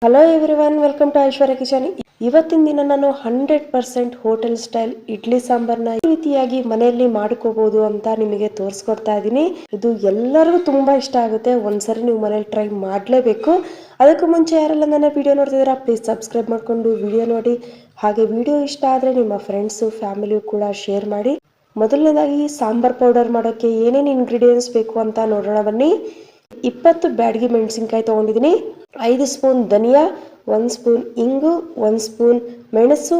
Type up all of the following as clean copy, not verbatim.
Hello everyone, welcome to Aishwarya kitchen. ಇವತ್ತಿನ ದಿನ ನಾನು 100% ಹೋಟೆಲ್ ಸ್ಟೈಲ್ ಇಡ್ಲಿ ಸಾಂಬಾರ್ನ ಈ ರೀತಿಯಾಗಿ ಮನೆಯಲ್ಲಿ ಮಾಡ್ಕೋಬಹುದು ಅಂತ ನಿಮಗೆ ತೋರಿಸ್ಕೊಡ್ತಾ ಇದ್ದೀನಿ. ಇದು ಎಲ್ಲರಿಗೂ ತುಂಬಾ ಇಷ್ಟ ಆಗುತ್ತೆ. ಒಂದ್ಸರಿ ನೀವು ಮನೇಲಿ ಟ್ರೈ ಮಾಡಲೇಬೇಕು. ಅದಕ್ಕೂ ಮುಂಚೆ ಯಾರೆಲ್ಲ ನನ್ನ ವಿಡಿಯೋ ನೋಡ್ತಿದ್ದೀರಾ ಪ್ಲೀಸ್ ಸಬ್ಸ್ಕ್ರೈಬ್ ಮಾಡ್ಕೊಂಡು ವಿಡಿಯೋ ನೋಡಿ. ಹಾಗೆ ವಿಡಿಯೋ ಇಷ್ಟ ಆದರೆ ನಿಮ್ಮ ಫ್ರೆಂಡ್ಸ್ ಫ್ಯಾಮಿಲಿ ಕೂಡ ಶೇರ್ ಮಾಡಿ. ಮೊದಲನೇದಾಗಿ ಸಾಂಬಾರ್ ಪೌಡರ್ ಮಾಡೋಕ್ಕೆ ಏನೇನು ಇಂಗ್ರೀಡಿಯೆಂಟ್ಸ್ ಬೇಕು ಅಂತ ನೋಡೋಣ ಬನ್ನಿ. 20 ಬ್ಯಾಡಗಿ ಮೆಣಸಿನಕಾಯಿ ತಗೊಂಡಿದ್ದೀನಿ, 5 ಸ್ಪೂನ್ ಧನಿಯಾ, 1 ಸ್ಪೂನ್ ಇಂಗು, 1 ಸ್ಪೂನ್ ಮೆಣಸು,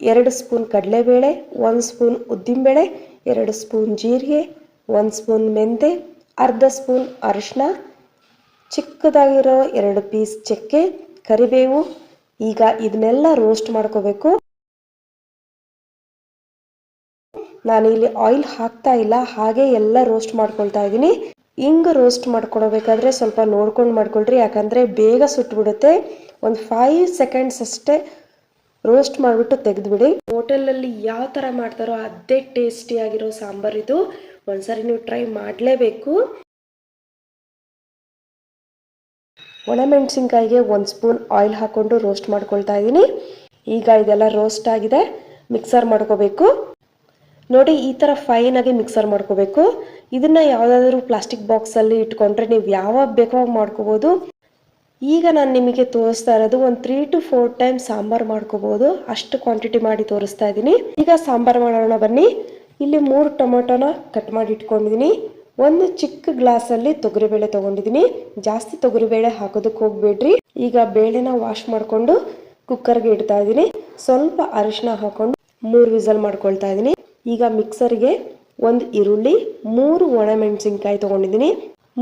2 ಸ್ಪೂನ್ ಕಡಲೆಬೇಳೆ, 1 ಸ್ಪೂನ್ ಉದ್ದಿನಬೇಳೆ, 2 ಸ್ಪೂನ್ ಜೀರಿಗೆ, 1 ಸ್ಪೂನ್ ಮೆಂತೆ, ಅರ್ಧ ಸ್ಪೂನ್ ಅರಿಶಿನ, ಚಿಕ್ಕದಾಗಿರೋ 2 ಪೀಸ್ ಚಕ್ಕೆ, ಕರಿಬೇವು. ಈಗ ಇದನ್ನೆಲ್ಲ ರೋಸ್ಟ್ ಮಾಡ್ಕೋಬೇಕು. ನಾನು ಇಲ್ಲಿ ಆಯಿಲ್ ಹಾಕ್ತಾ ಇಲ್ಲ, ಹಾಗೆ ಎಲ್ಲ ರೋಸ್ಟ್ ಮಾಡ್ಕೊಳ್ತಾ ಇದ್ದೀನಿ. ಇಂಗು ರೋಸ್ಟ್ ಮಾಡ್ಕೊಳ್ಬೇಕಾದ್ರೆ ಸ್ವಲ್ಪ ನೋಡ್ಕೊಂಡು ಮಾಡ್ಕೊಳ್ರಿ, ಯಾಕಂದರೆ ಬೇಗ ಸುಟ್ಬಿಡುತ್ತೆ. ಒಂದು 5 ಸೆಕೆಂಡ್ಸ್ ಅಷ್ಟೇ ರೋಸ್ಟ್ ಮಾಡಿಬಿಟ್ಟು ತೆಗೆದುಬಿಡಿ. ಹೋಟೆಲಲ್ಲಿ ಯಾವ ಥರ ಮಾಡ್ತಾರೋ ಅದೇ ಟೇಸ್ಟಿಯಾಗಿರೋ ಸಾಂಬಾರ್ ಇದು. ಒಂದ್ಸರಿ ನೀವು ಟ್ರೈ ಮಾಡಲೇಬೇಕು. ಒಣಮೆಣಸಿನ್ಕಾಯಿಗೆ 1 ಸ್ಪೂನ್ ಆಯಿಲ್ ಹಾಕ್ಕೊಂಡು ರೋಸ್ಟ್ ಮಾಡ್ಕೊಳ್ತಾ ಇದ್ದೀನಿ. ಈಗ ಇದೆಲ್ಲ ರೋಸ್ಟ್ ಆಗಿದೆ, ಮಿಕ್ಸರ್ ಮಾಡ್ಕೋಬೇಕು. ನೋಡಿ, ಈ ಥರ ಫೈನಾಗಿ ಮಿಕ್ಸರ್ ಮಾಡ್ಕೋಬೇಕು. ಇದನ್ನು ಯಾವುದಾದ್ರೂ ಪ್ಲಾಸ್ಟಿಕ್ ಬಾಕ್ಸಲ್ಲಿ ಇಟ್ಕೊಂಡ್ರೆ ನೀವು ಯಾವಾಗ ಬೇಕೋ ಮಾಡ್ಕೋಬೋದು. ಈಗ ನಾನು ನಿಮಗೆ ತೋರಿಸ್ತಾ ಇರೋದು ಒಂದು 3 to 4 ಟೈಮ್ ಸಾಂಬಾರು ಮಾಡ್ಕೋಬೋದು, ಅಷ್ಟು ಕ್ವಾಂಟಿಟಿ ಮಾಡಿ ತೋರಿಸ್ತಾ ಇದ್ದೀನಿ. ಈಗ ಸಾಂಬಾರು ಮಾಡೋಣ ಬನ್ನಿ. ಇಲ್ಲಿ 3 ಟೊಮೊಟೊನ ಕಟ್ ಮಾಡಿ ಇಟ್ಕೊಂಡಿದ್ದೀನಿ. ಒಂದು ಚಿಕ್ಕ ಗ್ಲಾಸಲ್ಲಿ ತೊಗರಿಬೇಳೆ ತೊಗೊಂಡಿದ್ದೀನಿ. ಜಾಸ್ತಿ ತೊಗರಿಬೇಳೆ ಹಾಕೋದಕ್ಕೆ ಹೋಗಬೇಡ್ರಿ. ಈಗ ಬೇಳೆನ ವಾಶ್ ಮಾಡಿಕೊಂಡು ಕುಕ್ಕರ್ಗೆ ಇಡ್ತಾ ಇದ್ದೀನಿ. ಸ್ವಲ್ಪ ಅರಿಶಿನ ಹಾಕೊಂಡು 3 ವಿಸಲ್ ಮಾಡ್ಕೊಳ್ತಾ ಇದ್ದೀನಿ. ಈಗ ಮಿಕ್ಸರ್ಗೆ 1 ಈರುಳ್ಳಿ, 3 ಒಣಮೆಣಸಿನ್ಕಾಯಿ ತೊಗೊಂಡಿದ್ದೀನಿ,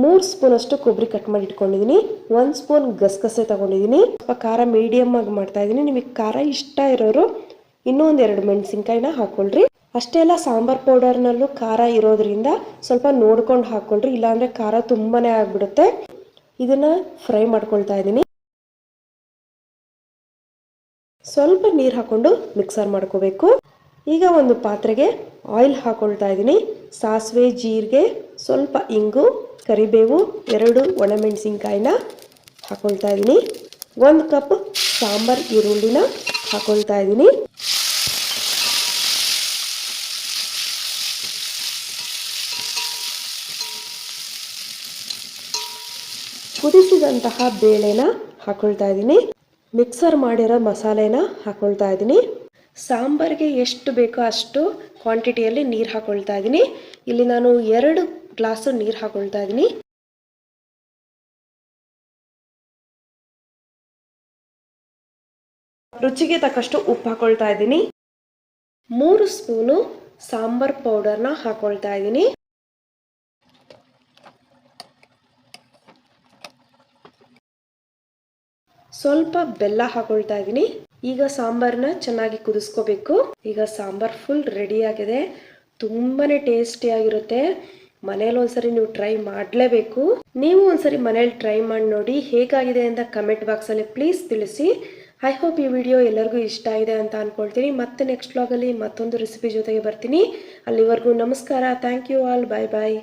3 ಸ್ಪೂನ್ ಅಷ್ಟು ಕೊಬ್ಬರಿ ಕಟ್ ಮಾಡಿ ಇಟ್ಕೊಂಡಿದ್ದೀನಿ, 1 ಸ್ಪೂನ್ ಗಸಗಸೆ ತೊಗೊಂಡಿದ್ದೀನಿ. ಸ್ವಲ್ಪ ಖಾರ ಮೀಡಿಯಮ್ ಆಗಿ ಮಾಡ್ತಾ ಇದ್ದೀನಿ. ನಿಮಗೆ ಖಾರ ಇಷ್ಟ ಇರೋರು ಇನ್ನೂ 2 ಮೆಣಸಿನ್ಕಾಯಿನ ಹಾಕ್ಕೊಳ್ರಿ. ಅಷ್ಟೇ ಅಲ್ಲ, ಸಾಂಬಾರ್ ಪೌಡರ್ನಲ್ಲೂ ಖಾರ ಇರೋದ್ರಿಂದ ಸ್ವಲ್ಪ ನೋಡ್ಕೊಂಡು ಹಾಕ್ಕೊಳ್ರಿ, ಇಲ್ಲಾಂದರೆ ಖಾರ ತುಂಬಾ ಆಗಿಬಿಡುತ್ತೆ. ಇದನ್ನು ಫ್ರೈ ಮಾಡ್ಕೊಳ್ತಾ ಇದ್ದೀನಿ. ಸ್ವಲ್ಪ ನೀರು ಹಾಕ್ಕೊಂಡು ಮಿಕ್ಸರ್ ಮಾಡ್ಕೋಬೇಕು. ಈಗ ಒಂದು ಪಾತ್ರೆಗೆ ಆಯಿಲ್ ಹಾಕೊಳ್ತಾ ಇದ್ದೀನಿ. ಸಾಸಿವೆ, ಜೀರಿಗೆ, ಸ್ವಲ್ಪ ಇಂಗು, ಕರಿಬೇವು, 2 ಒಣಮೆಣಸಿನ್ಕಾಯಿನ ಹಾಕೊಳ್ತಾ ಇದ್ದೀನಿ. 1 ಕಪ್ ಸಾಂಬಾರ್ ಈರುಳ್ಳಿನ ಹಾಕೊಳ್ತಾ ಇದ್ದೀನಿ. ಕುದಿಸಿದಂತಹ ಬೇಳೆನ ಹಾಕೊಳ್ತಾ ಇದ್ದೀನಿ. ಮಿಕ್ಸರ್ ಮಾಡಿರೋ ಮಸಾಲೆನ ಹಾಕೊಳ್ತಾ ಇದ್ದೀನಿ. ಸಾಂಬಾರಿಗೆ ಎಷ್ಟು ಬೇಕೋ ಅಷ್ಟು ಕ್ವಾಂಟಿಟಿಯಲ್ಲಿ ನೀರು ಹಾಕೊಳ್ತಾ ಇದ್ದೀನಿ. ಇಲ್ಲಿ ನಾನು 2 ಗ್ಲಾಸು ನೀರು ಹಾಕೊಳ್ತಾ ಇದ್ದೀನಿ. ರುಚಿಗೆ ತಕ್ಕಷ್ಟು ಉಪ್ಪು ಹಾಕೊಳ್ತಾ ಇದ್ದೀನಿ. 3 ಸ್ಪೂನು ಸಾಂಬಾರ್ ಪೌಡರ್ನ ಹಾಕೊಳ್ತಾ ಇದ್ದೀನಿ. ಸ್ವಲ್ಪ ಬೆಲ್ಲ ಹಾಕೊಳ್ತಾ ಇದ್ದೀನಿ. ಈಗ ಸಾಂಬಾರನ್ನ ಚೆನ್ನಾಗಿ ಕುದಿಸ್ಕೋಬೇಕು. ಈಗ ಸಾಂಬಾರ್ ಫುಲ್ ರೆಡಿ ಆಗಿದೆ. ತುಂಬಾನೇ ಟೇಸ್ಟಿಯಾಗಿರುತ್ತೆ. ಮನೇಲಿ ಒಂದ್ಸರಿ ನೀವು ಟ್ರೈ ಮಾಡಲೇಬೇಕು. ನೀವು ಒಂದ್ಸರಿ ಮನೇಲಿ ಟ್ರೈ ಮಾಡಿ ನೋಡಿ, ಹೇಗಾಗಿದೆ ಅಂತ ಕಮೆಂಟ್ ಬಾಕ್ಸಲ್ಲಿ ಪ್ಲೀಸ್ ತಿಳಿಸಿ. ಐ ಹೋಪ್ ಈ ವಿಡಿಯೋ ಎಲ್ಲರಿಗೂ ಇಷ್ಟ ಇದೆ ಅಂತ ಅಂದ್ಕೊಳ್ತೀನಿ. ಮತ್ತೆ ನೆಕ್ಸ್ಟ್ ವ್ಲಾಗಲ್ಲಿ ಮತ್ತೊಂದು ರೆಸಿಪಿ ಜೊತೆಗೆ ಬರ್ತೀನಿ. ಅಲ್ಲಿವರೆಗೂ ನಮಸ್ಕಾರ. Thank you all. Bye bye.